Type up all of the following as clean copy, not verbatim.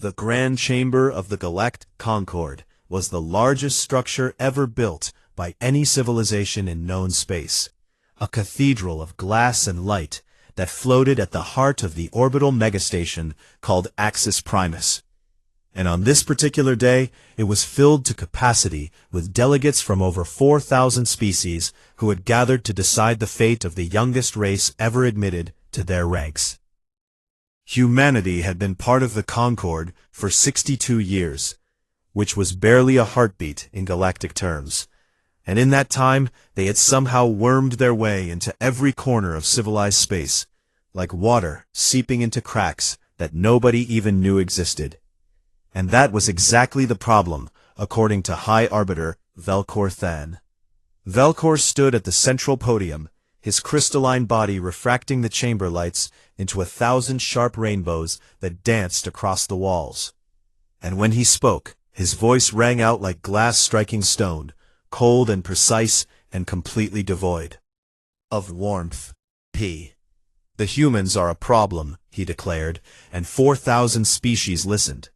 The Grand Chamber of the Galactic Concord was the largest structure ever built by any civilization in known space, a cathedral of glass and light that floated at the heart of the orbital megastation called Axis Primus. And on this particular day, it was filled to capacity with delegates from over 4,000 species who had gathered to decide the fate of the youngest race ever admitted to their ranks. Humanity had been part of the Concord for 62 years, which was barely a heartbeat in galactic terms, and in that time they had somehow wormed their way into every corner of civilized space, like water seeping into cracks that nobody even knew existed. And that was exactly the problem, according to High Arbiter Velcor Than. Velcor stood at the central podium, his crystalline body refracting the chamber lights into 1,000 sharp rainbows that danced across the walls. And when he spoke, his voice rang out like glass striking stone, cold and precise and completely devoid of warmth. The humans are a problem, he declared, and 4,000 species listened.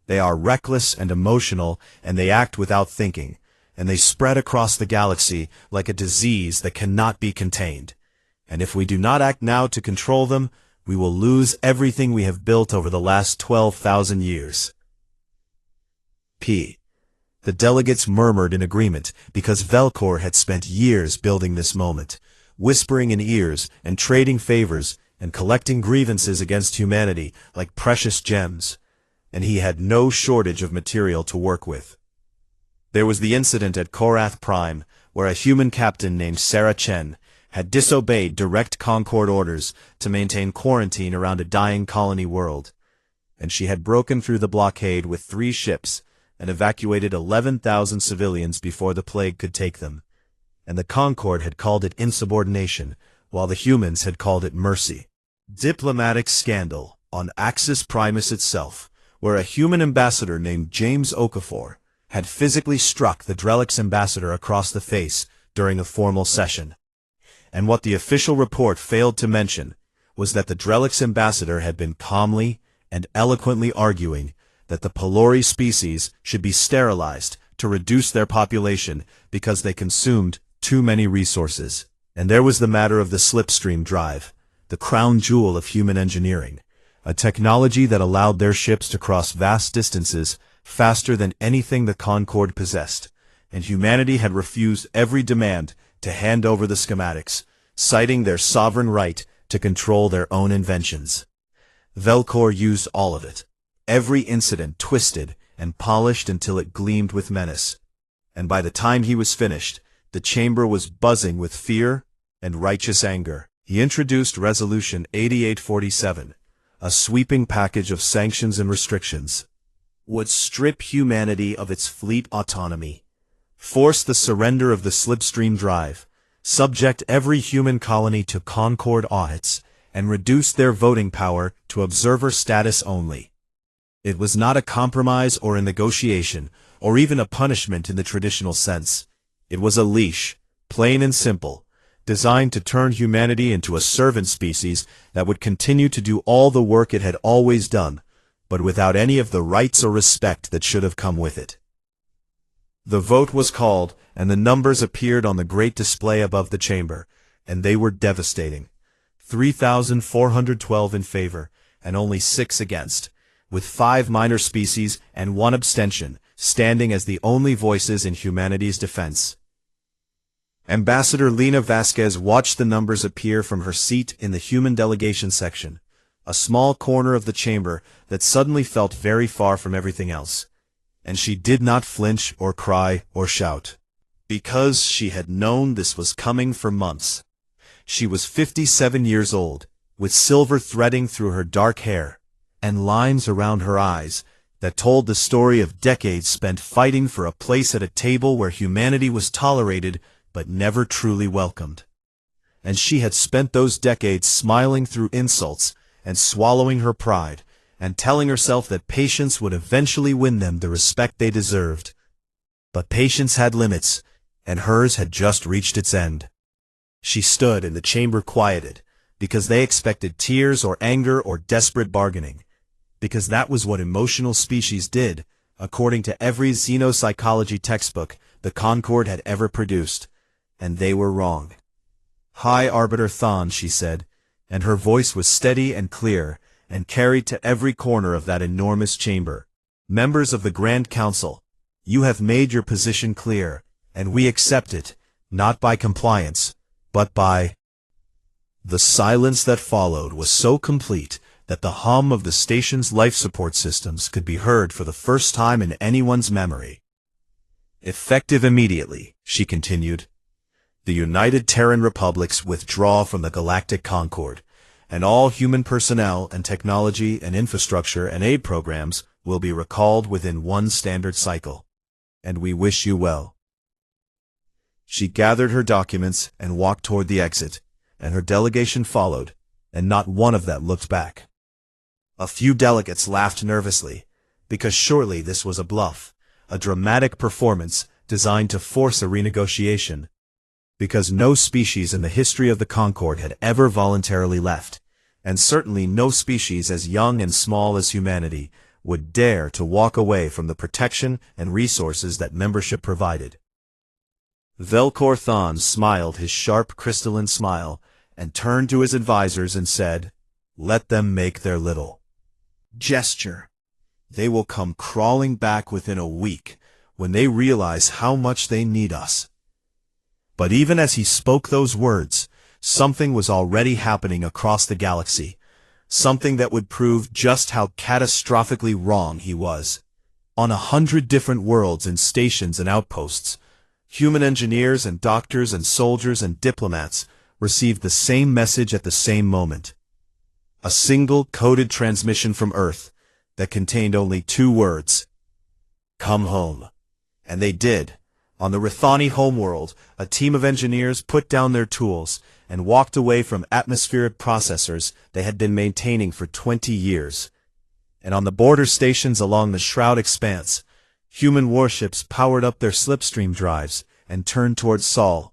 They are reckless and emotional, and they act without thinking, and they spread across the galaxy like a disease that cannot be contained. And if we do not act now to control them, we will lose everything we have built over the last 12,000 years. The delegates murmured in agreement because Velcor had spent years building this moment, whispering in ears and trading favors and collecting grievances against humanity like precious gems, and he had no shortage of material to work with. There was the incident at Korath Prime, where a human captain named Sarah Chen had disobeyed direct Concord orders to maintain quarantine around a dying colony world, and she had broken through the blockade with 3 ships and evacuated 11,000 civilians before the plague could take them, and the Concord had called it insubordination, while the humans had called it mercy. Diplomatic scandal on Axis Primus itself, where a human ambassador named James Okafor had physically struck the Drelix ambassador across the face during a formal session. And what the official report failed to mention was that the Drelix ambassador had been calmly and eloquently arguing that the Pelori species should be sterilized to reduce their population because they consumed too many resources. And there was the matter of the slipstream drive, the crown jewel of human engineering, a technology that allowed their ships to cross vast distances faster than anything the Concord possessed, and humanity had refused every demand to hand over the schematics, citing their sovereign right to control their own inventions. Velcor used all of it, every incident twisted and polished until it gleamed with menace, and by the time he was finished, the chamber was buzzing with fear and righteous anger. He introduced Resolution 8847, a sweeping package of sanctions and restrictions, would strip humanity of its fleet autonomy, force the surrender of the slipstream drive, subject every human colony to Concord audits, and reduce their voting power to observer status only. It was not a compromise or a negotiation, or even a punishment in the traditional sense. It was a leash, plain and simple, designed to turn humanity into a servant species that would continue to do all the work it had always done, but without any of the rights or respect that should have come with it. The vote was called, and the numbers appeared on the great display above the chamber, and they were devastating. 3,412 in favor, and only 6 against, with 5 minor species and 1 abstention, standing as the only voices in humanity's defense. Ambassador Lena Vasquez watched the numbers appear from her seat in the human delegation section, a small corner of the chamber that suddenly felt very far from everything else, and she did not flinch or cry or shout, because she had known this was coming for months. She was 57 years old, with silver threading through her dark hair, and lines around her eyes that told the story of decades spent fighting for a place at a table where humanity was tolerated but never truly welcomed. And she had spent those decades smiling through insults and swallowing her pride, and telling herself that patience would eventually win them the respect they deserved. But patience had limits, and hers had just reached its end. She stood in the chamber quieted, because they expected tears or anger or desperate bargaining, because that was what emotional species did, according to every xenopsychology textbook the Concord had ever produced. And they were wrong. "Hi, Arbiter Thon," she said, and her voice was steady and clear, and carried to every corner of that enormous chamber. "Members of the Grand Council, you have made your position clear, and we accept it, not by compliance, but by—" The silence that followed was so complete that the hum of the station's life support systems could be heard for the first time in anyone's memory. "Effective immediately," she continued, "the United Terran Republics withdraw from the Galactic Concord, and all human personnel and technology and infrastructure and aid programs will be recalled within one standard cycle. And we wish you well." She gathered her documents and walked toward the exit, and her delegation followed, and not one of them looked back. A few delegates laughed nervously, because surely this was a bluff, a dramatic performance designed to force a renegotiation, because no species in the history of the Concord had ever voluntarily left, and certainly no species as young and small as humanity would dare to walk away from the protection and resources that membership provided. Velcor Thon smiled his sharp crystalline smile and turned to his advisors and said, "Let them make their little gesture. They will come crawling back within a week when they realize how much they need us." But even as he spoke those words, something was already happening across the galaxy, something that would prove just how catastrophically wrong he was. On 100 different worlds and stations and outposts, human engineers and doctors and soldiers and diplomats received the same message at the same moment. A single coded transmission from Earth that contained only 2 words: "Come home." And they did. On the Rithani homeworld, a team of engineers put down their tools and walked away from atmospheric processors they had been maintaining for 20 years. And on the border stations along the Shroud Expanse, human warships powered up their slipstream drives and turned towards Sol.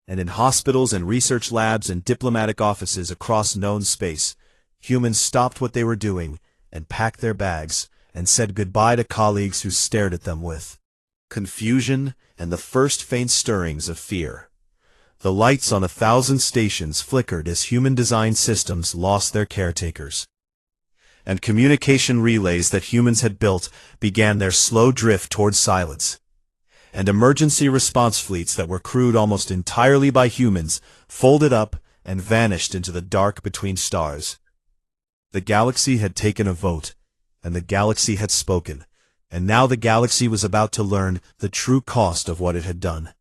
And in hospitals and research labs and diplomatic offices across known space, humans stopped what they were doing and packed their bags and said goodbye to colleagues who stared at them with confusion and the first faint stirrings of fear. The lights on 1,000 stations flickered as human-designed systems lost their caretakers. And communication relays that humans had built began their slow drift towards silence. And emergency response fleets that were crewed almost entirely by humans folded up and vanished into the dark between stars. The galaxy had taken a vote, and the galaxy had spoken, and now the galaxy was about to learn the true cost of what it had done.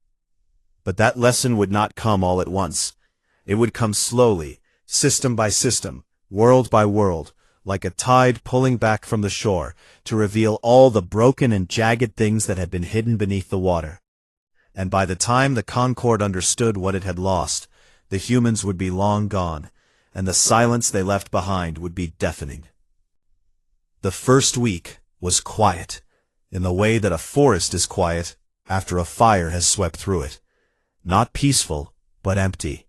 But that lesson would not come all at once. It would come slowly, system by system, world by world, like a tide pulling back from the shore, to reveal all the broken and jagged things that had been hidden beneath the water. And by the time the Concord understood what it had lost, the humans would be long gone, and the silence they left behind would be deafening. The first week was quiet, in the way that a forest is quiet after a fire has swept through it. Not peaceful, but empty.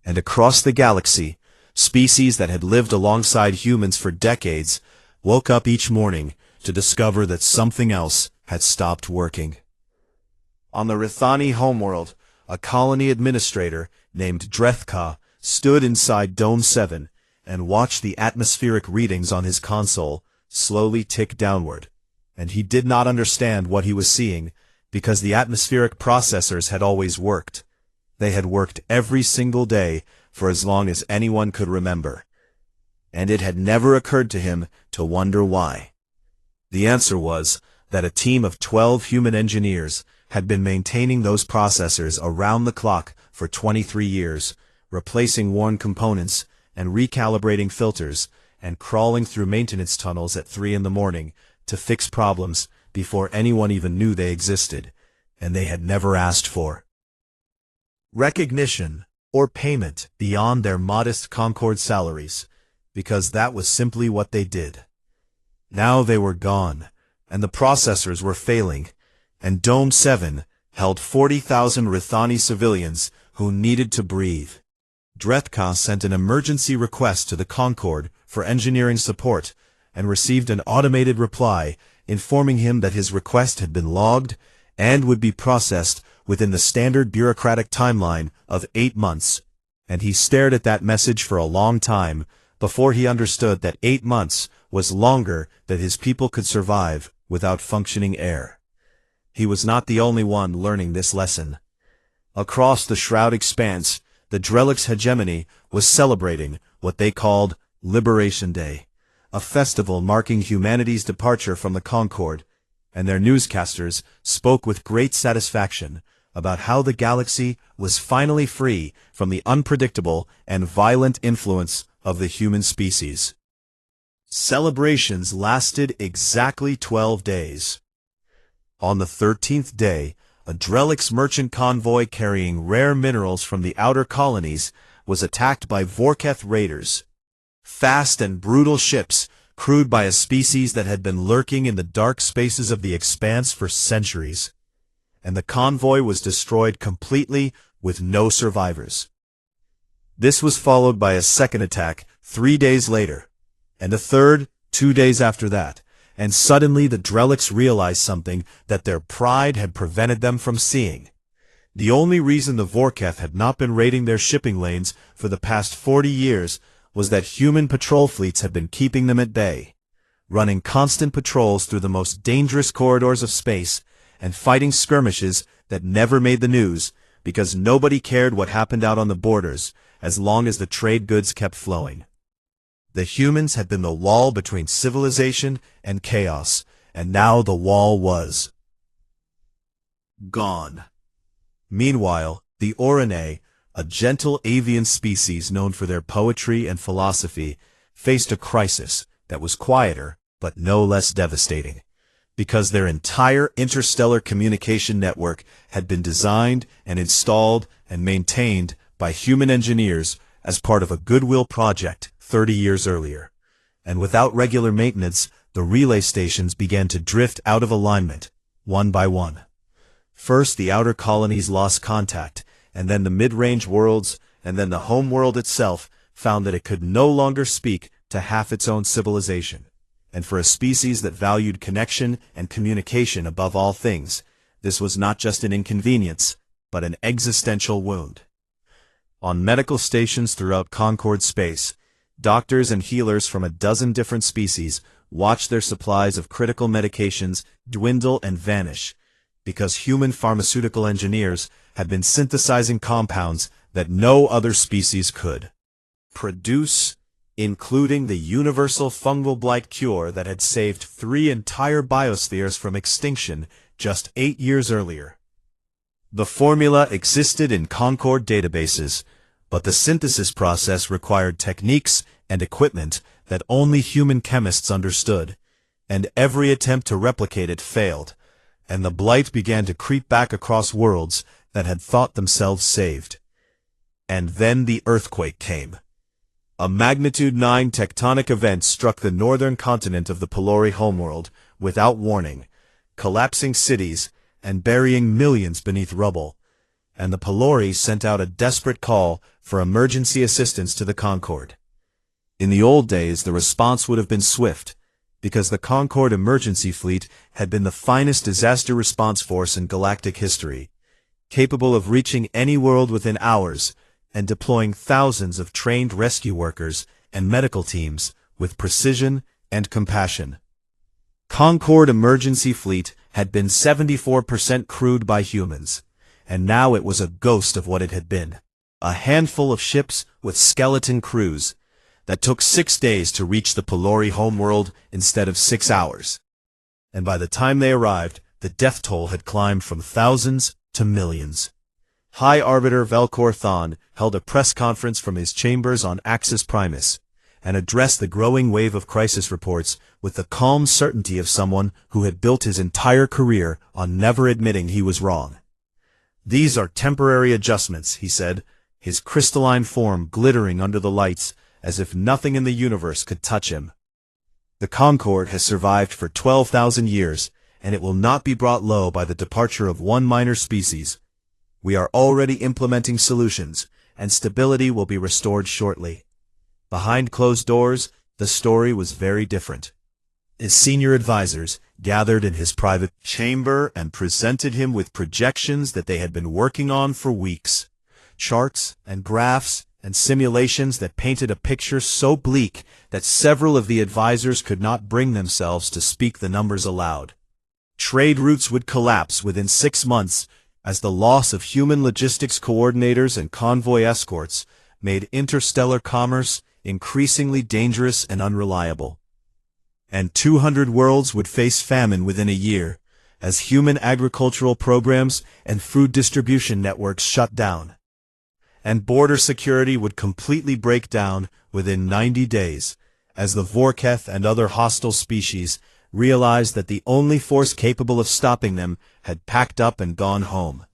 And across the galaxy, species that had lived alongside humans for decades woke up each morning to discover that something else had stopped working. On the Rithani homeworld, a colony administrator named Drethka stood inside Dome 7 and watched the atmospheric readings on his console slowly tick downward, and he did not understand what he was seeing because the atmospheric processors had always worked. They had worked every single day for as long as anyone could remember, and it had never occurred to him to wonder why. The answer was that a team of 12 human engineers had been maintaining those processors around the clock for 23 years, replacing worn components and recalibrating filters and crawling through maintenance tunnels at 3 in the morning to fix problems before anyone even knew they existed, and they had never asked for recognition or payment beyond their modest Concord salaries, because that was simply what they did. Now they were gone, and the processors were failing, and Dome 7 held 40,000 Rithani civilians who needed to breathe. Drethka sent an emergency request to the Concord for engineering support, and received an automated reply informing him that his request had been logged and would be processed within the standard bureaucratic timeline of 8 months. And he stared at that message for a long time before he understood that 8 months was longer than his people could survive without functioning air. He was not the only one learning this lesson. Across the shroud expanse, the Drelix hegemony was celebrating what they called Liberation Day, a festival marking humanity's departure from the Concorde, and their newscasters spoke with great satisfaction about how the galaxy was finally free from the unpredictable and violent influence of the human species. Celebrations lasted exactly 12 days. On the 13th day, a Drelix merchant convoy carrying rare minerals from the outer colonies was attacked by Vorketh raiders. Fast and brutal ships, crewed by a species that had been lurking in the dark spaces of the expanse for centuries. And the convoy was destroyed completely with no survivors. This was followed by a second attack 3 days later, and a third 2 days after that, and suddenly the Drelix realized something that their pride had prevented them from seeing. The only reason the Vorketh had not been raiding their shipping lanes for the past 40 years was that human patrol fleets had been keeping them at bay, running constant patrols through the most dangerous corridors of space, and fighting skirmishes that never made the news because nobody cared what happened out on the borders as long as the trade goods kept flowing. The humans had been the wall between civilization and chaos, and now the wall was gone. Meanwhile, the Orinae, a gentle avian species known for their poetry and philosophy, faced a crisis that was quieter but no less devastating, because their entire interstellar communication network had been designed and installed and maintained by human engineers as part of a goodwill project 30 years earlier. And without regular maintenance, the relay stations began to drift out of alignment, one by one. First, the outer colonies lost contact, and then the mid-range worlds, and then the home world itself found that it could no longer speak to half its own civilization. And for a species that valued connection and communication above all things, this was not just an inconvenience, but an existential wound. On medical stations throughout Concorde space, doctors and healers from a dozen different species watched their supplies of critical medications dwindle and vanish, because human pharmaceutical engineers had been synthesizing compounds that no other species could produce, including the universal fungal blight cure that had saved 3 entire biospheres from extinction just 8 years earlier. The formula existed in Concorde databases, but the synthesis process required techniques and equipment that only human chemists understood, and every attempt to replicate it failed, and the blight began to creep back across worlds that had thought themselves saved. And then the earthquake came. A magnitude 9 tectonic event struck the northern continent of the Pelori homeworld without warning, collapsing cities and burying millions beneath rubble, and the Pelori sent out a desperate call for emergency assistance to the Concorde. In the old days, the response would have been swift, because the Concorde emergency fleet had been the finest disaster response force in galactic history, capable of reaching any world within hours and deploying thousands of trained rescue workers and medical teams with precision and compassion. Concorde emergency fleet had been 74% crewed by humans, and now it was a ghost of what it had been. A handful of ships with skeleton crews that took 6 days to reach the Pelori homeworld instead of 6 hours. And by the time they arrived, the death toll had climbed from thousands to millions. High Arbiter Velcor Thon held a press conference from his chambers on Axis Primus, and addressed the growing wave of crisis reports with the calm certainty of someone who had built his entire career on never admitting he was wrong. "These are temporary adjustments," he said, his crystalline form glittering under the lights as if nothing in the universe could touch him. "The Concorde has survived for 12,000 years, and it will not be brought low by the departure of one minor species. We are already implementing solutions, and stability will be restored shortly." Behind closed doors, the story was very different. His senior advisors gathered in his private chamber and presented him with projections that they had been working on for weeks. Charts and graphs and simulations that painted a picture so bleak that several of the advisors could not bring themselves to speak the numbers aloud. Trade routes would collapse within 6 months as the loss of human logistics coordinators and convoy escorts made interstellar commerce increasingly dangerous and unreliable. And 200 worlds would face famine within a year as human agricultural programs and food distribution networks shut down. And border security would completely break down within 90 days, as the Vorketh and other hostile species realized that the only force capable of stopping them had packed up and gone home.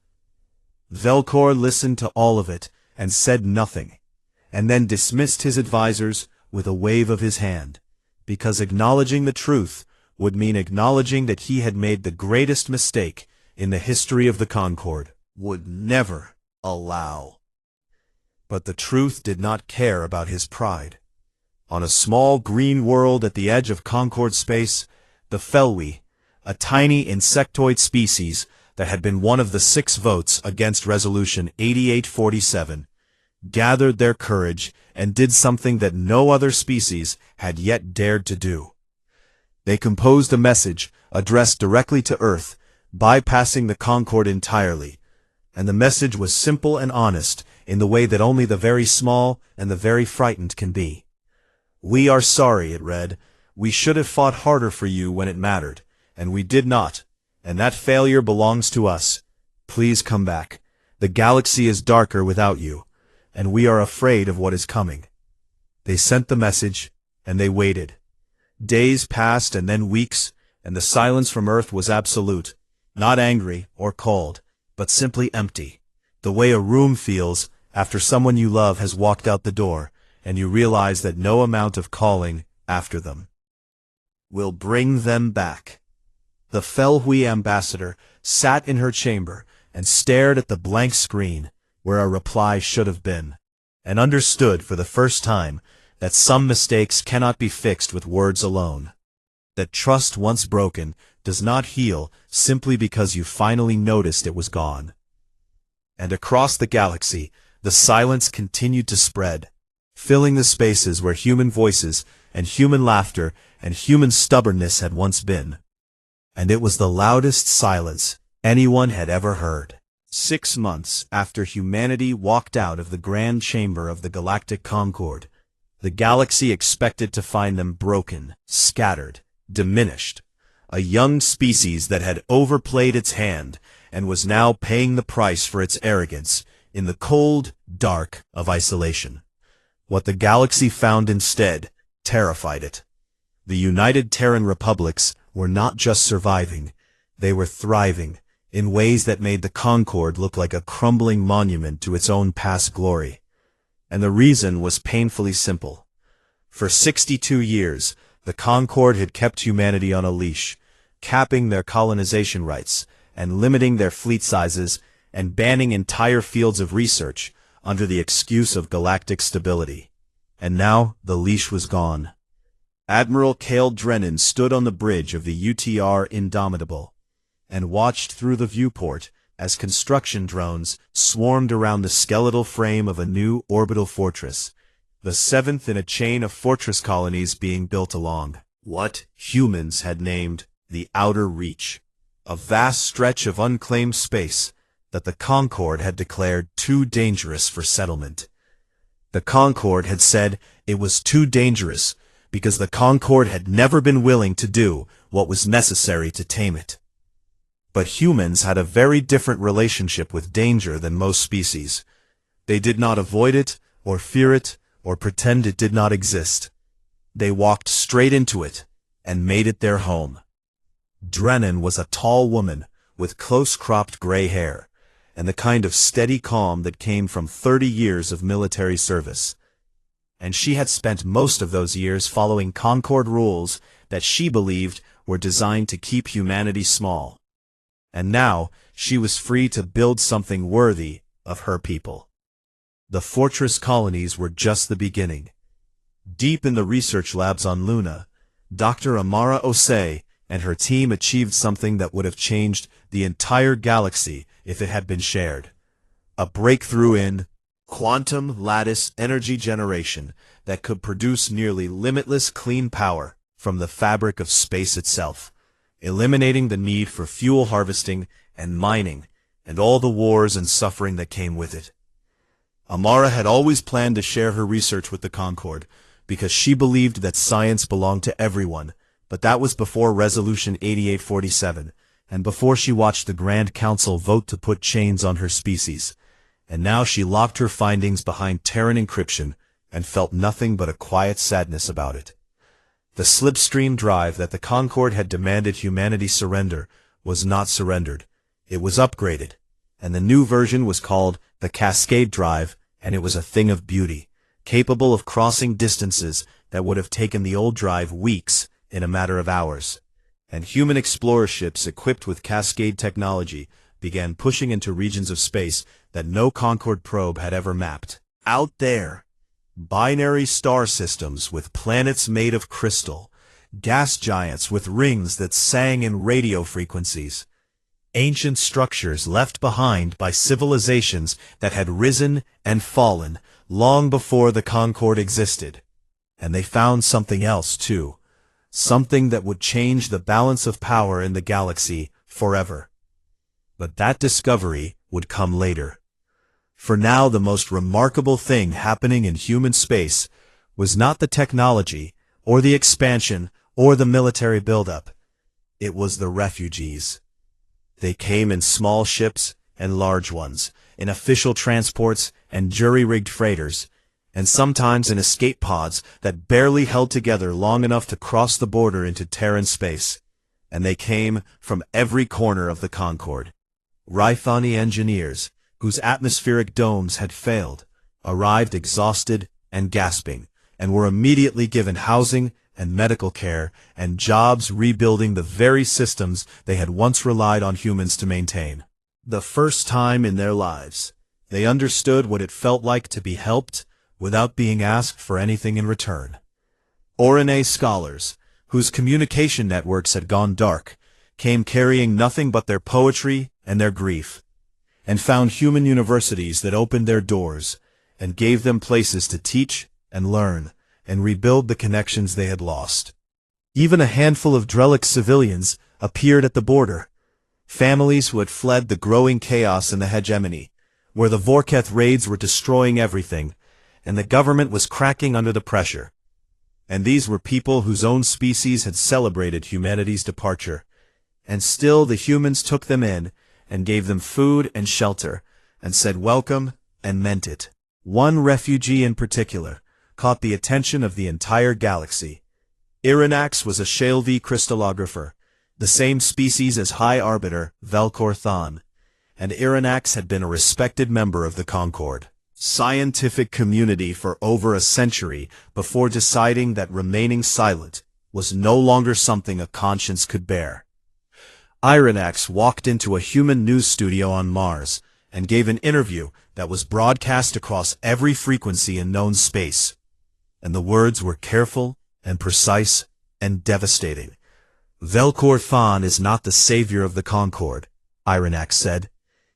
Velcor listened to all of it and said nothing, and then dismissed his advisors with a wave of his hand, because acknowledging the truth would mean acknowledging that he had made the greatest mistake in the history of the Concord. Would never allow. But the truth did not care about his pride. On a small green world at the edge of Concord space, the Felwi, a tiny insectoid species that had been one of the 6 votes against Resolution 8847, gathered their courage and did something that no other species had yet dared to do. They composed a message addressed directly to Earth, bypassing the Concord entirely, and the message was simple and honest in the way that only the very small and the very frightened can be. "We are sorry," it read. "We should have fought harder for you when it mattered, and we did not, and that failure belongs to us. Please come back. The galaxy is darker without you, and we are afraid of what is coming." They sent the message, and they waited. Days passed and then weeks, and the silence from Earth was absolute, not angry or cold, but simply empty, the way a room feels after someone you love has walked out the door, and you realize that no amount of calling after them will bring them back. The Felhui ambassador sat in her chamber and stared at the blank screen where a reply should have been, and understood for the first time that some mistakes cannot be fixed with words alone. That trust once broken does not heal simply because you finally noticed it was gone. And across the galaxy, the silence continued to spread, filling the spaces where human voices and human laughter and human stubbornness had once been. And it was the loudest silence anyone had ever heard. 6 months after humanity walked out of the grand chamber of the Galactic Concord, the galaxy expected to find them broken, scattered, diminished, a young species that had overplayed its hand and was now paying the price for its arrogance in the cold, dark of isolation. What the galaxy found instead terrified it. The United Terran Republics were not just surviving, they were thriving in ways that made the Concord look like a crumbling monument to its own past glory. And the reason was painfully simple. For 62 years, the Concord had kept humanity on a leash, capping their colonization rights and limiting their fleet sizes and banning entire fields of research under the excuse of galactic stability. And now the leash was gone. Admiral Cale Drennan stood on the bridge of the UTR Indomitable and watched through the viewport as construction drones swarmed around the skeletal frame of a new orbital fortress, the 7th in a chain of fortress colonies being built along what humans had named the Outer Reach, a vast stretch of unclaimed space that the Concord had declared too dangerous for settlement. The Concord had said it was too dangerous because the Concord had never been willing to do what was necessary to tame it. But humans had a very different relationship with danger than most species. They did not avoid it, or fear it, or pretend it did not exist. They walked straight into it, and made it their home. Drennan was a tall woman with close-cropped gray hair, and the kind of steady calm that came from 30 years of military service. And she had spent most of those years following Concord rules that she believed were designed to keep humanity small. And now she was free to build something worthy of her people. The fortress colonies were just the beginning. Deep in the research labs on Luna, Dr. Amara Osei and her team achieved something that would have changed the entire galaxy if it had been shared. A breakthrough in quantum lattice energy generation that could produce nearly limitless clean power from the fabric of space itself, eliminating the need for fuel harvesting and mining and all the wars and suffering that came with it. Amara had always planned to share her research with the Concord because she believed that science belonged to everyone, but that was before Resolution 8847 and before she watched the Grand Council vote to put chains on her species. And now she locked her findings behind Terran encryption and felt nothing but a quiet sadness about it. The slipstream drive that the Concord had demanded humanity surrender was not surrendered. It was upgraded, and the new version was called the Cascade Drive, and it was a thing of beauty, capable of crossing distances that would have taken the old drive weeks in a matter of hours. And human explorer ships equipped with Cascade technology began pushing into regions of space that no Concord probe had ever mapped. Out there, binary star systems with planets made of crystal, gas giants with rings that sang in radio frequencies, ancient structures left behind by civilizations that had risen and fallen long before the Concord existed. And they found something else, too. Something that would change the balance of power in the galaxy forever. But that discovery would come later. For now, the most remarkable thing happening in human space was not the technology, or the expansion, or the military buildup. It was the refugees. They came in small ships and large ones, in official transports and jury-rigged freighters, and sometimes in escape pods that barely held together long enough to cross the border into Terran space. And they came from every corner of the Concord. Rifani engineers, whose atmospheric domes had failed, arrived exhausted and gasping, and were immediately given housing and medical care and jobs rebuilding the very systems they had once relied on humans to maintain. The first time in their lives, they understood what it felt like to be helped without being asked for anything in return. Orane scholars, whose communication networks had gone dark, came carrying nothing but their poetry and their grief, and found human universities that opened their doors and gave them places to teach and learn and rebuild the connections they had lost. Even a handful of Drellic civilians appeared at the border, families who had fled the growing chaos in the hegemony, where the Vorketh raids were destroying everything, and the government was cracking under the pressure. And these were people whose own species had celebrated humanity's departure, and still the humans took them in and gave them food and shelter, and said welcome and meant it. One refugee in particular caught the attention of the entire galaxy. Irinax was a Shale V crystallographer, the same species as High Arbiter Velkor Thon, and Irinax had been a respected member of the Concord scientific community for over a century before deciding that remaining silent was no longer something a conscience could bear. Irinax walked into a human news studio on Mars and gave an interview that was broadcast across every frequency in known space. And the words were careful and precise and devastating. Velkor Thon is not the savior of the Concord, Irinax said.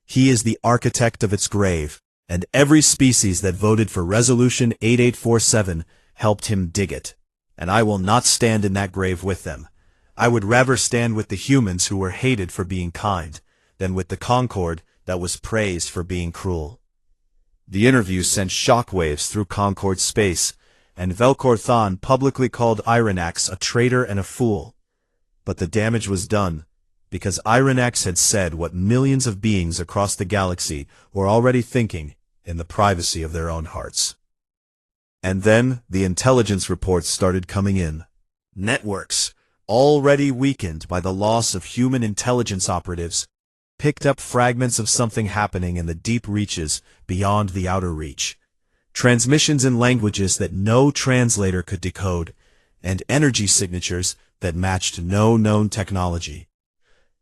He is the architect of its grave, and every species that voted for Resolution 8847 helped him dig it. And I will not stand in that grave with them. I would rather stand with the humans who were hated for being kind, than with the Concord that was praised for being cruel. The interview sent shockwaves through Concord space, and Velkor Thon publicly called Irinax a traitor and a fool. But the damage was done, because Irinax had said what millions of beings across the galaxy were already thinking in the privacy of their own hearts. And then the intelligence reports started coming in. Networks, already weakened by the loss of human intelligence operatives, picked up fragments of something happening in the deep reaches beyond the outer reach. Transmissions in languages that no translator could decode, and energy signatures that matched no known technology.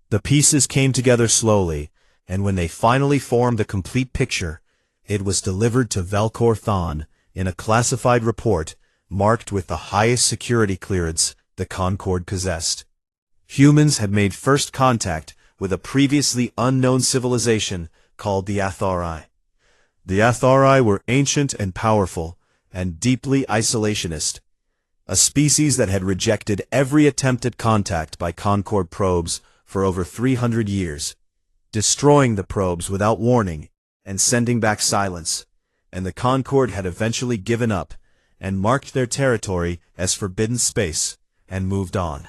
The pieces came together slowly, and when they finally formed a complete picture, it was delivered to Velkor Thon in a classified report marked with the highest security clearance the Concord possessed. Humans had made first contact with a previously unknown civilization called the Athari. The Athari were ancient and powerful, and deeply isolationist, a species that had rejected every attempt at contact by Concord probes for over 300 years, destroying the probes without warning and sending back silence, and the Concord had eventually given up and marked their territory as forbidden space and moved on.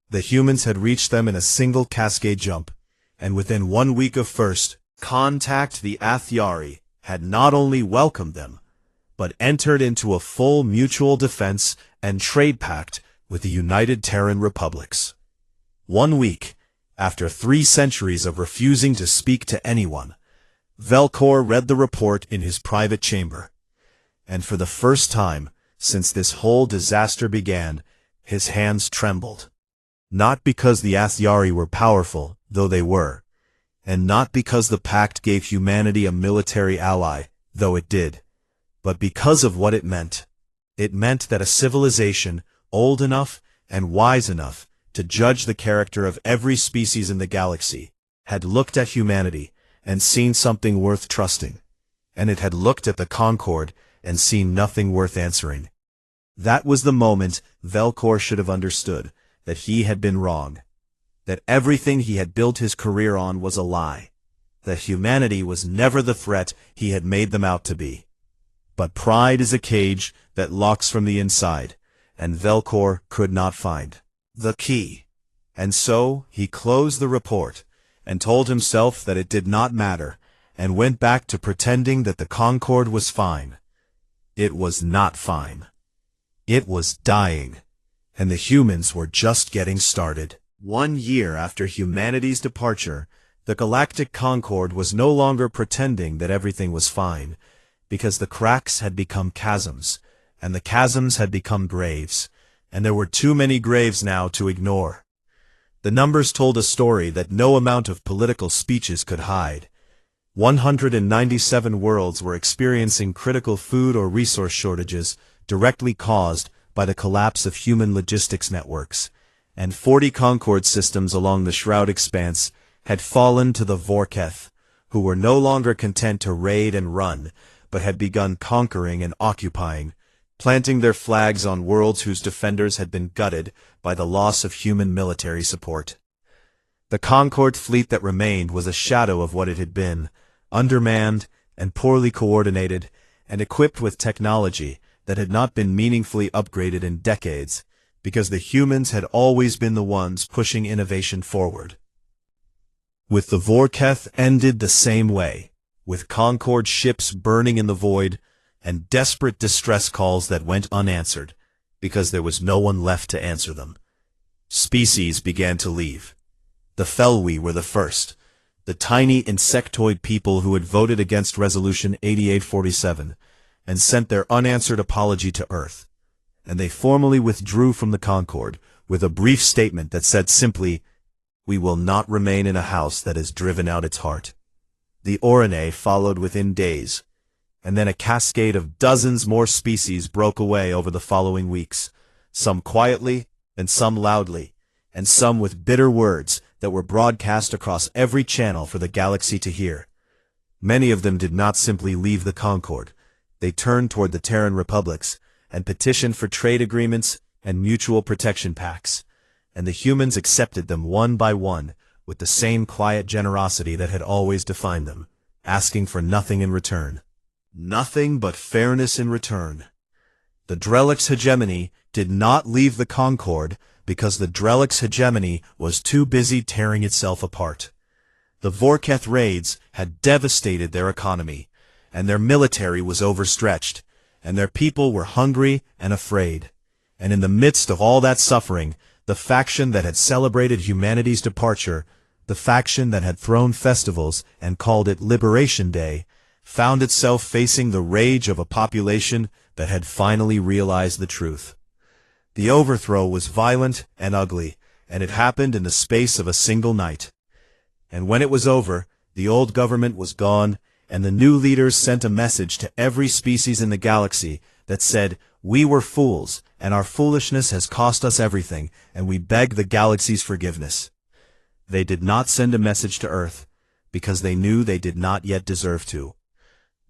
The humans had reached them in a single cascade jump, and within 1 week of first contact the Athari had not only welcomed them, but entered into a full mutual defense and trade pact with the United Terran Republics. 1 week, after 3 centuries of refusing to speak to anyone, Velcor read the report in his private chamber, and for the first time since this whole disaster began, his hands trembled. Not because the Athari were powerful, though they were, and not because the pact gave humanity a military ally, though it did, but because of what it meant. It meant that a civilization old enough and wise enough to judge the character of every species in the galaxy had looked at humanity and seen something worth trusting, and it had looked at the Concord and seen nothing worth answering. That was the moment Velcor should have understood that he had been wrong, that everything he had built his career on was a lie, that humanity was never the threat he had made them out to be. But pride is a cage that locks from the inside, and Velcor could not find the key. And so he closed the report and told himself that it did not matter, and went back to pretending that the Concord was fine. It was not fine. It was dying, and the humans were just getting started. 1 year after humanity's departure, the Galactic Concord was no longer pretending that everything was fine, because the cracks had become chasms, and the chasms had become graves, and there were too many graves now to ignore. The numbers told a story that no amount of political speeches could hide. 197 worlds were experiencing critical food or resource shortages directly caused by the collapse of human logistics networks, and 40 Concord systems along the Shroud Expanse had fallen to the Vorketh, who were no longer content to raid and run, but had begun conquering and occupying, planting their flags on worlds whose defenders had been gutted by the loss of human military support. The Concord fleet that remained was a shadow of what it had been, undermanned and poorly coordinated, and equipped with technology that had not been meaningfully upgraded in decades, because the humans had always been the ones pushing innovation forward. With the Vorketh ended the same way, with Concord ships burning in the void, and desperate distress calls that went unanswered, because there was no one left to answer them. Species began to leave. The Felwi were the first, the tiny insectoid people who had voted against Resolution 8847, and sent their unanswered apology to Earth, and they formally withdrew from the Concord, with a brief statement that said simply, "We will not remain in a house that has driven out its heart." The Orine followed within days, and then a cascade of dozens more species broke away over the following weeks, some quietly and some loudly, and some with bitter words that were broadcast across every channel for the galaxy to hear. Many of them did not simply leave the Concord. They turned toward the Terran Republics and petitioned for trade agreements and mutual protection pacts, and the humans accepted them one by one with the same quiet generosity that had always defined them, asking for nothing in return. Nothing but fairness in return. The Drelix hegemony did not leave the Concord because the Drelix hegemony was too busy tearing itself apart. The Vorketh raids had devastated their economy, and their military was overstretched, and their people were hungry and afraid. And in the midst of all that suffering, the faction that had celebrated humanity's departure, the faction that had thrown festivals and called it Liberation Day, found itself facing the rage of a population that had finally realized the truth. The overthrow was violent and ugly, and it happened in the space of a single night. And when it was over, the old government was gone, and the new leaders sent a message to every species in the galaxy that said, "We were fools, and our foolishness has cost us everything, and we beg the galaxy's forgiveness." They did not send a message to Earth, because they knew they did not yet deserve to.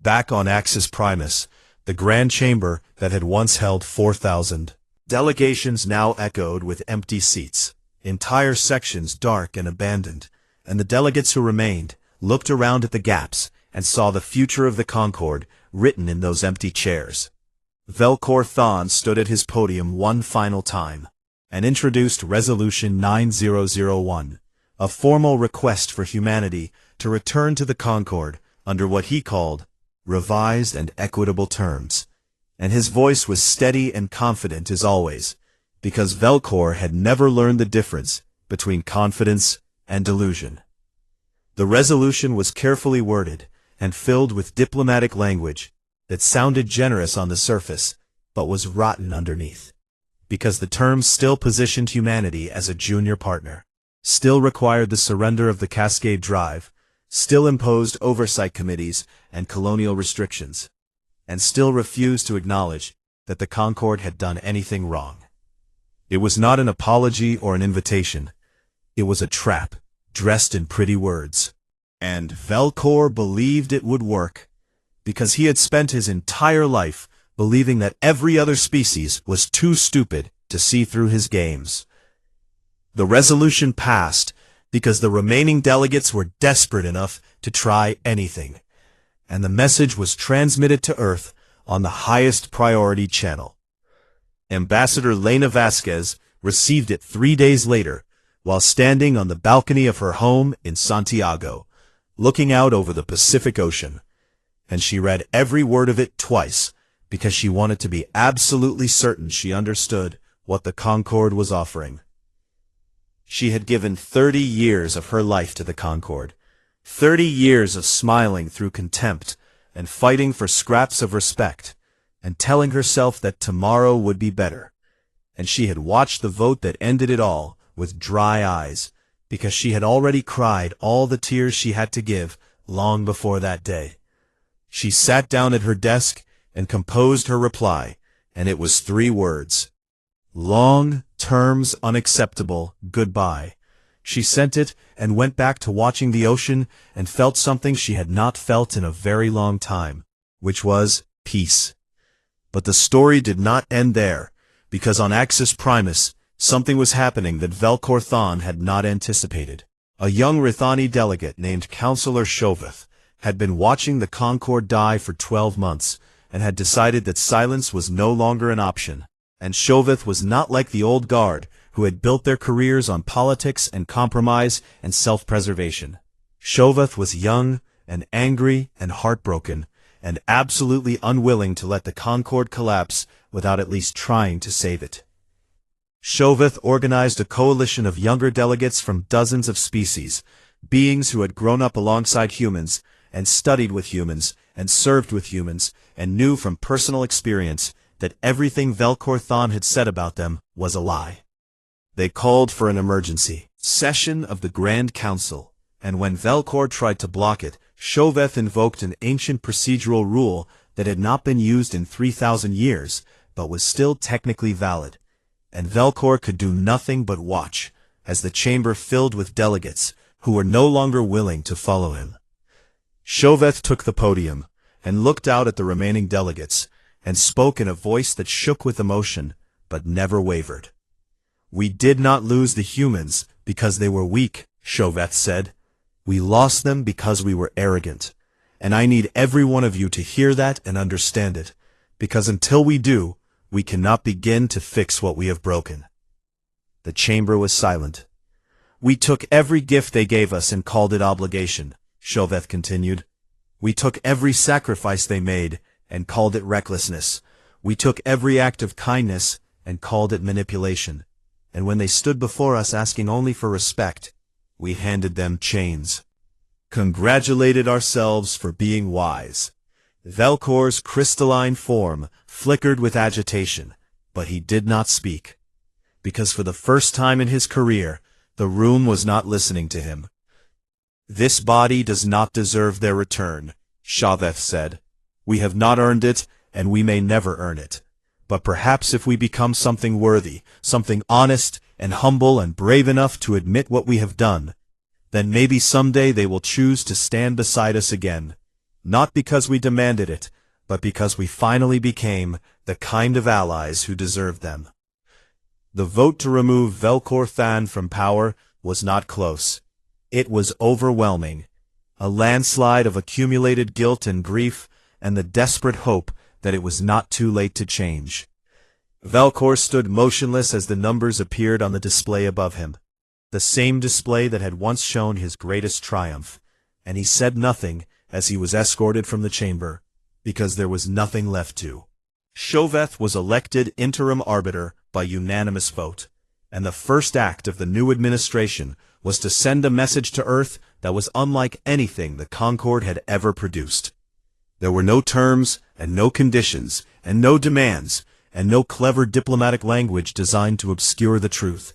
Back on Axis Primus, the Grand Chamber that had once held 4,000 delegations now echoed with empty seats, entire sections dark and abandoned, and the delegates who remained looked around at the gaps and saw the future of the Concord written in those empty chairs. Velcor Thon stood at his podium one final time and introduced Resolution 9001, a formal request for humanity to return to the Concord under what he called revised and equitable terms. And his voice was steady and confident as always, because Velcor had never learned the difference between confidence and delusion. The resolution was carefully worded and filled with diplomatic language that sounded generous on the surface, but was rotten underneath, because the terms still positioned humanity as a junior partner, still required the surrender of the Cascade Drive, still imposed oversight committees and colonial restrictions, and still refused to acknowledge that the Concord had done anything wrong. It was not an apology or an invitation. It was a trap, dressed in pretty words. And Velcor believed it would work, because he had spent his entire life believing that every other species was too stupid to see through his games. The resolution passed because the remaining delegates were desperate enough to try anything, and the message was transmitted to Earth on the highest priority channel. Ambassador Lena Vasquez received it 3 days later, while standing on the balcony of her home in Santiago, looking out over the Pacific Ocean, and she read every word of it twice, because she wanted to be absolutely certain she understood what the Concord was offering. She had given 30 years of her life to the Concord, 30 years of smiling through contempt and fighting for scraps of respect, and telling herself that tomorrow would be better. And she had watched the vote that ended it all with dry eyes, because she had already cried all the tears she had to give long before that day. She sat down at her desk and composed her reply, and it was 3 words. Long terms unacceptable, goodbye. She sent it and went back to watching the ocean and felt something she had not felt in a very long time, which was peace. But the story did not end there, because on Axis Primus, something was happening that Velcor Thon had not anticipated. A young Rithani delegate named Counselor Shovath had been watching the Concord die for 12 months and had decided that silence was no longer an option. And Shovath was not like the old guard, who had built their careers on politics and compromise and self-preservation. Shovath was young and angry and heartbroken, and absolutely unwilling to let the Concord collapse without at least trying to save it. Shovath organized a coalition of younger delegates from dozens of species, beings who had grown up alongside humans, and studied with humans, and served with humans, and knew from personal experience that everything Velcor Thon had said about them was a lie. They called for an emergency session of the Grand Council, and when Velcor tried to block it, Shovath invoked an ancient procedural rule that had not been used in 3,000 years, but was still technically valid. And Velcor could do nothing but watch, as the chamber filled with delegates who were no longer willing to follow him. Shovath took the podium, and looked out at the remaining delegates, and spoke in a voice that shook with emotion, but never wavered. We did not lose the humans because they were weak, Shovath said. We lost them because we were arrogant. And I need every one of you to hear that and understand it, because until we do, we cannot begin to fix what we have broken. The chamber was silent. We took every gift they gave us and called it obligation, Shovath continued. We took every sacrifice they made and called it recklessness. We took every act of kindness and called it manipulation. And when they stood before us asking only for respect, we handed them chains. Congratulated ourselves for being wise. Velcor's crystalline form flickered with agitation, but he did not speak, because for the first time in his career, the room was not listening to him. This body does not deserve their return, Shovath said. We have not earned it, and we may never earn it. but perhaps if we become something worthy, something honest and humble and brave enough to admit what we have done, then maybe someday they will choose to stand beside us again, not because we demanded it, but because we finally became the kind of allies who deserved them. The vote to remove Velkor Than from power was not close. It was overwhelming, a landslide of accumulated guilt and grief, and the desperate hope that it was not too late to change. Velkor stood motionless as the numbers appeared on the display above him, the same display that had once shown his greatest triumph, and he said nothing as he was escorted from the chamber, because there was nothing left to. Shoveth was elected interim arbiter by unanimous vote, and the first act of the new administration was to send a message to Earth that was unlike anything the Concord had ever produced. There were no terms, and no conditions, and no demands, and no clever diplomatic language designed to obscure the truth.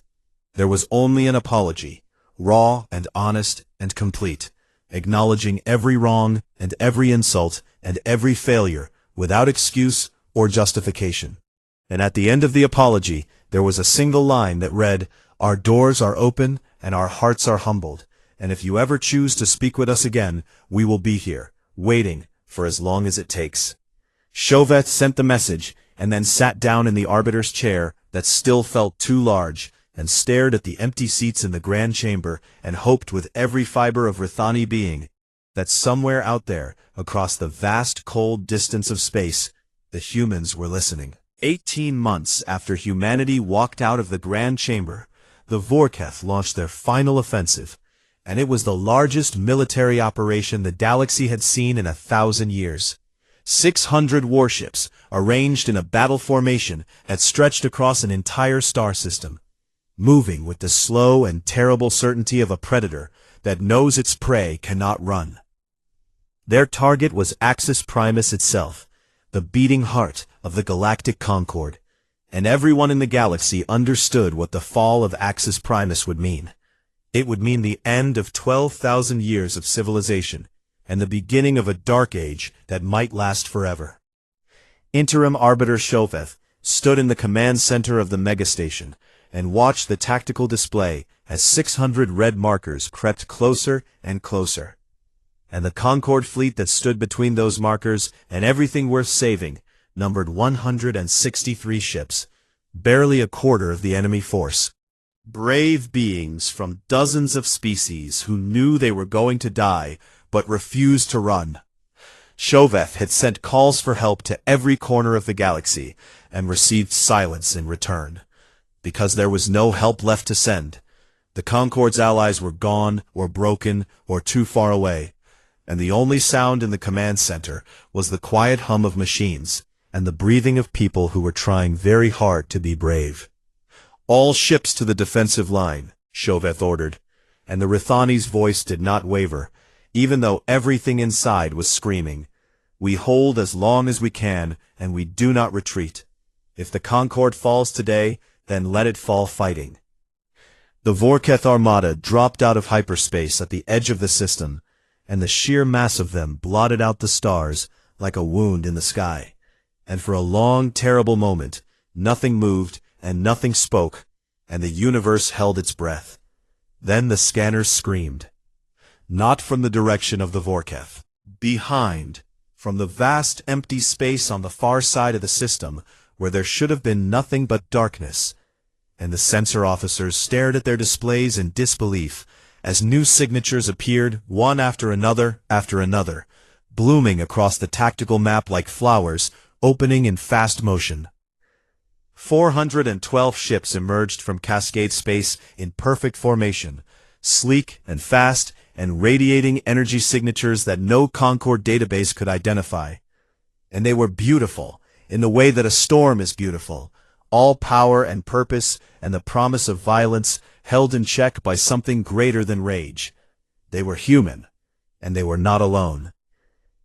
There was only an apology, raw and honest and complete, acknowledging every wrong and every insult and every failure without excuse or justification. And at the end of the apology, there was a single line that read, "Our doors are open and our hearts are humbled, and if you ever choose to speak with us again, we will be here, waiting for as long as it takes." Shoveth sent the message, and then sat down in the arbiter's chair that still felt too large, and stared at the empty seats in the grand chamber, and hoped with every fiber of Rithani being that somewhere out there, across the vast cold distance of space, the humans were listening. 18 months after humanity walked out of the grand chamber, the Vorketh launched their final offensive, and it was the largest military operation the galaxy had seen in 1,000 years. 600 warships, arranged in a battle formation, had stretched across an entire star system, moving with the slow and terrible certainty of a predator that knows its prey cannot run. Their target was Axis Primus itself, the beating heart of the Galactic Concord, and everyone in the galaxy understood what the fall of Axis Primus would mean. It would mean the end of 12,000 years of civilization, and the beginning of a dark age that might last forever. Interim Arbiter Shoveth stood in the command center of the megastation and watched the tactical display as 600 red markers crept closer and closer. And the Concord fleet that stood between those markers and everything worth saving numbered 163 ships, barely a quarter of the enemy force. Brave beings from dozens of species who knew they were going to die but refused to run. Shoveth had sent calls for help to every corner of the galaxy and received silence in return, because there was no help left to send. The Concord's allies were gone, or broken, or too far away, and the only sound in the command center was the quiet hum of machines and the breathing of people who were trying very hard to be brave. "All ships to the defensive line," Shoveth ordered, and the Rithani's voice did not waver, even though everything inside was screaming, "We hold as long as we can, and we do not retreat. If the Concord falls today, then let it fall fighting." The Vorketh Armada dropped out of hyperspace at the edge of the system, and the sheer mass of them blotted out the stars like a wound in the sky. And for a long, terrible moment, nothing moved and nothing spoke, and the universe held its breath. Then the scanners screamed. Not from the direction of the Vorketh. Behind, from the vast empty space on the far side of the system, where there should have been nothing but darkness. And the sensor officers stared at their displays in disbelief as new signatures appeared, one after another, blooming across the tactical map like flowers, opening in fast motion. 412 ships emerged from Cascade Space in perfect formation, sleek and fast, and radiating energy signatures that no Concord database could identify. And they were beautiful, in the way that a storm is beautiful, all power and purpose and the promise of violence held in check by something greater than rage. They were human, and they were not alone.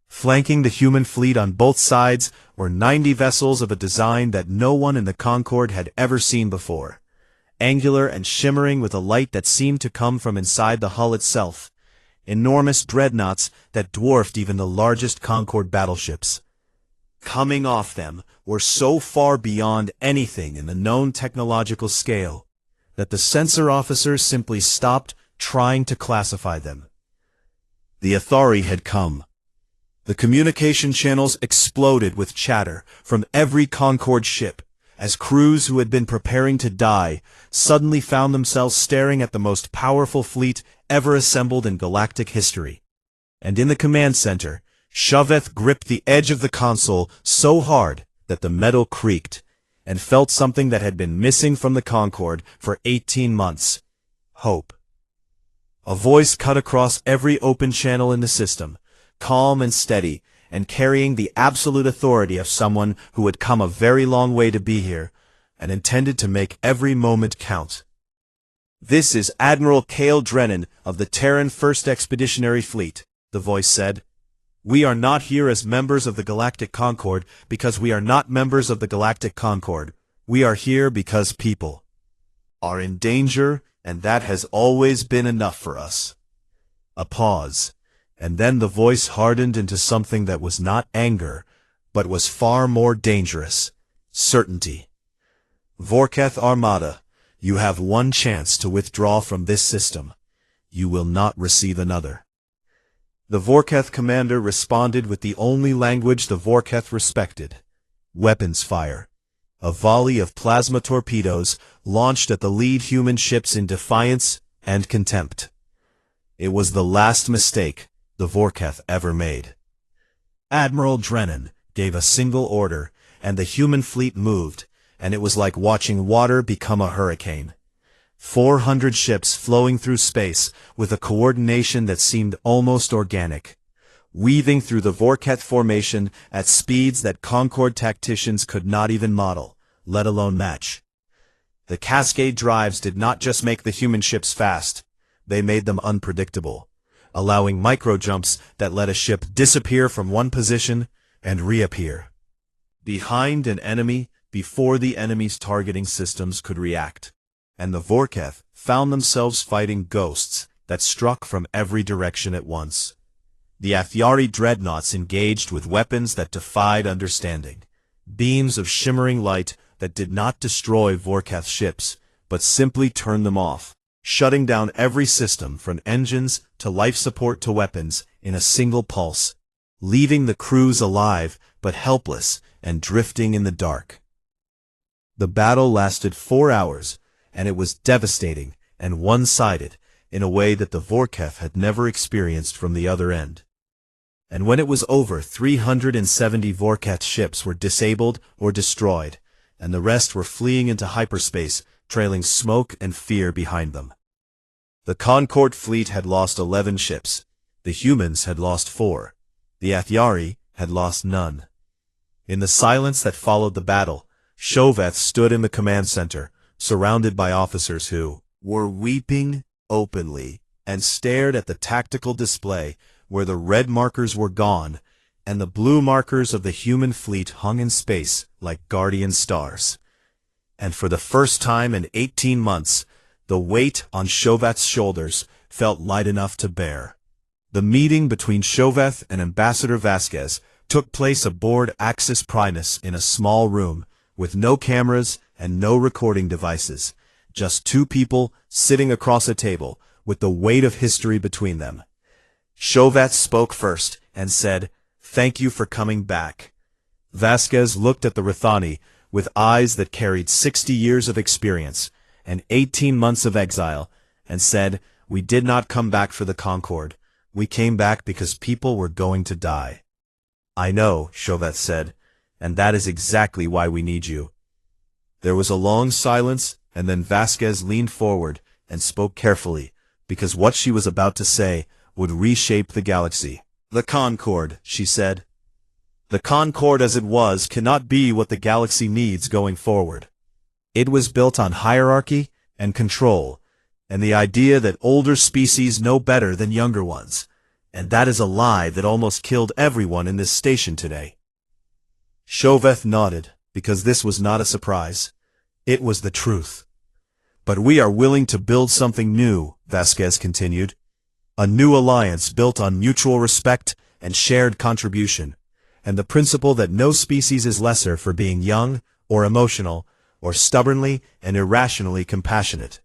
Flanking the human fleet on both sides were 90 vessels of a design that no one in the Concord had ever seen before, angular and shimmering with a light that seemed to come from inside the hull itself, enormous dreadnoughts that dwarfed even the largest Concord battleships. Coming off them were so far beyond anything in the known technological scale that the censor officers simply stopped trying to classify them. The Athari had come. The communication channels exploded with chatter from every Concorde ship, as crews who had been preparing to die suddenly found themselves staring at the most powerful fleet ever assembled in galactic history. And in the command center, Shoveth gripped the edge of the console so hard that the metal creaked, and felt something that had been missing from the Concorde for 18 months. Hope. A voice cut across every open channel in the system, calm and steady, and carrying the absolute authority of someone who had come a very long way to be here, and intended to make every moment count. "This is Admiral Cale Drennan of the Terran 1st Expeditionary Fleet," the voice said. "We are not here as members of the Galactic Concorde because we are not members of the Galactic Concorde. We are here because people are in danger, and that has always been enough for us." A pause, and then the voice hardened into something that was not anger, but was far more dangerous: certainty. "Vorketh Armada, you have one chance to withdraw from this system. You will not receive another." The Vorketh commander responded with the only language the Vorketh respected: weapons fire. A volley of plasma torpedoes launched at the lead human ships in defiance and contempt. It was the last mistake the Vorketh ever made. Admiral Drennan gave a single order, and the human fleet moved, and it was like watching water become a hurricane. 400 ships flowing through space with a coordination that seemed almost organic, weaving through the Vorketh formation at speeds that Concorde tacticians could not even model, let alone match. The cascade drives did not just make the human ships fast, they made them unpredictable, allowing micro-jumps that let a ship disappear from one position and reappear behind an enemy before the enemy's targeting systems could react. And the Vorketh found themselves fighting ghosts that struck from every direction at once. The Athari dreadnoughts engaged with weapons that defied understanding, beams of shimmering light that did not destroy Vorketh ships, but simply turned them off, shutting down every system from engines to life support to weapons in a single pulse, leaving the crews alive but helpless and drifting in the dark. The battle lasted 4 hours, and it was devastating and one-sided in a way that the Vorketh had never experienced from the other end. And when it was over, 370 Vorketh ships were disabled or destroyed, and the rest were fleeing into hyperspace, trailing smoke and fear behind them. The Concorde fleet had lost 11 ships. The humans had lost 4. The Athari had lost none. In the silence that followed the battle, Shoveth stood in the command center, surrounded by officers who were weeping openly and stared at the tactical display where the red markers were gone and the blue markers of the human fleet hung in space like guardian stars. And for the first time in 18 months, the weight on Shoveth's shoulders felt light enough to bear. The meeting between Shoveth and Ambassador Vasquez took place aboard Axis Primus in a small room with no cameras and no recording devices, just 2 people sitting across a table with the weight of history between them. Shoveth spoke first and said, "Thank you for coming back." Vasquez looked at the Rathani with eyes that carried 60 years of experience and 18 months of exile, and said, "We did not come back for the Concorde. We came back because people were going to die." "I know," Shoveth said, "and that is exactly why we need you." There was a long silence, and then Vasquez leaned forward and spoke carefully, because what she was about to say would reshape the galaxy. "The Concorde," she said. "The Concorde as it was cannot be what the galaxy needs going forward. It was built on hierarchy and control, and the idea that older species know better than younger ones, and that is a lie that almost killed everyone in this station today." Shoveth nodded, because this was not a surprise. It was the truth. "But we are willing to build something new," Vasquez continued. "A new alliance built on mutual respect and shared contribution. and the principle that no species is lesser for being young, or emotional, or stubbornly and irrationally compassionate.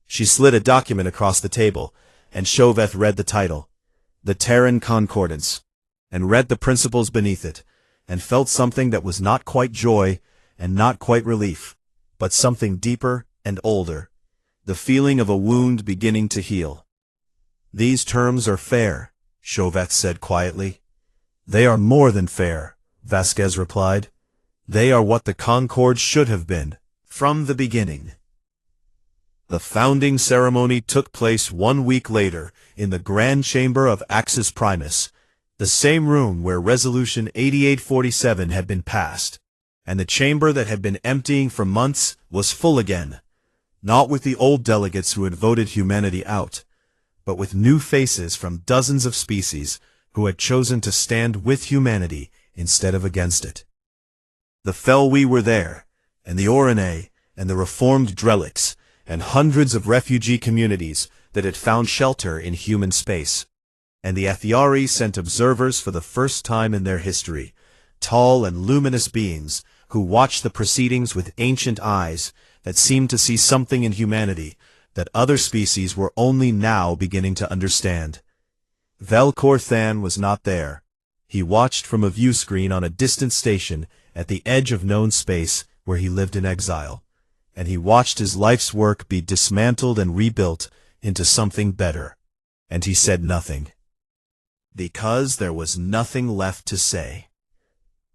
She slid a document across the table, and Chauveth read the title, The Terran Concordance, and read the principles beneath it, and felt something that was not quite joy and not quite relief, but something deeper and older, the feeling of a wound beginning to heal. "These terms are fair," Chauveth said quietly. "They are more than fair," Vasquez replied. "They are what the Concord should have been, from the beginning." The founding ceremony took place 1 week later in the Grand Chamber of Axis Primus, the same room where Resolution 8847 had been passed, and the chamber that had been emptying for months was full again, not with the old delegates who had voted humanity out, but with new faces from dozens of species who had chosen to stand with humanity instead of against it. The Felwi were there, and the Oranae, and the reformed Drelix, and hundreds of refugee communities that had found shelter in human space. And the Athiari sent observers for the first time in their history, tall and luminous beings who watched the proceedings with ancient eyes that seemed to see something in humanity that other species were only now beginning to understand. Velcor Than was not there. He watched from a view screen on a distant station at the edge of known space where he lived in exile, and he watched his life's work be dismantled and rebuilt into something better, and he said nothing. Because there was nothing left to say.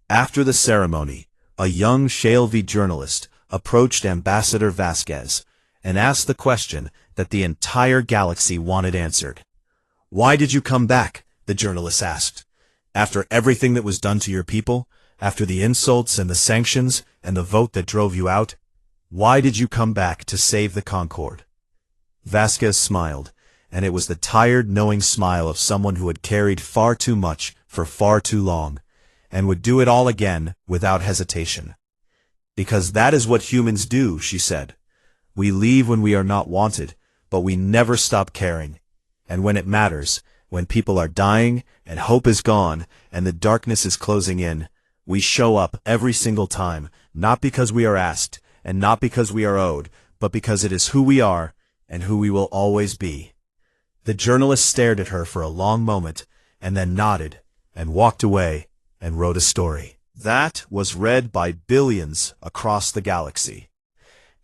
After the ceremony, a young Shalvi journalist approached Ambassador Vasquez and asked the question that the entire galaxy wanted answered. "Why did you come back?" the journalist asked. "After everything that was done to your people, after the insults and the sanctions and the vote that drove you out, why did you come back to save the Concord?" Vasquez smiled, and it was the tired, knowing smile of someone who had carried far too much for far too long, and would do it all again without hesitation. "Because that is what humans do," she said. "We leave when we are not wanted, but we never stop caring. And when it matters, when people are dying and hope is gone and the darkness is closing in, we show up every single time, not because we are asked, and not because we are owed, but because it is who we are and who we will always be." The journalist stared at her for a long moment, and then nodded, and walked away, and wrote a story. That was read by billions across the galaxy.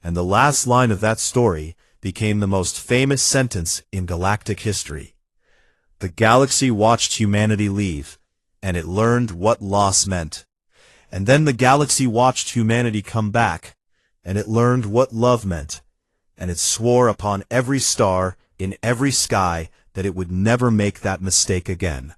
And the last line of that story became the most famous sentence in galactic history. The galaxy watched humanity leave, and it learned what loss meant. And then the galaxy watched humanity come back, and it learned what love meant, and it swore upon every star in every sky that it would never make that mistake again.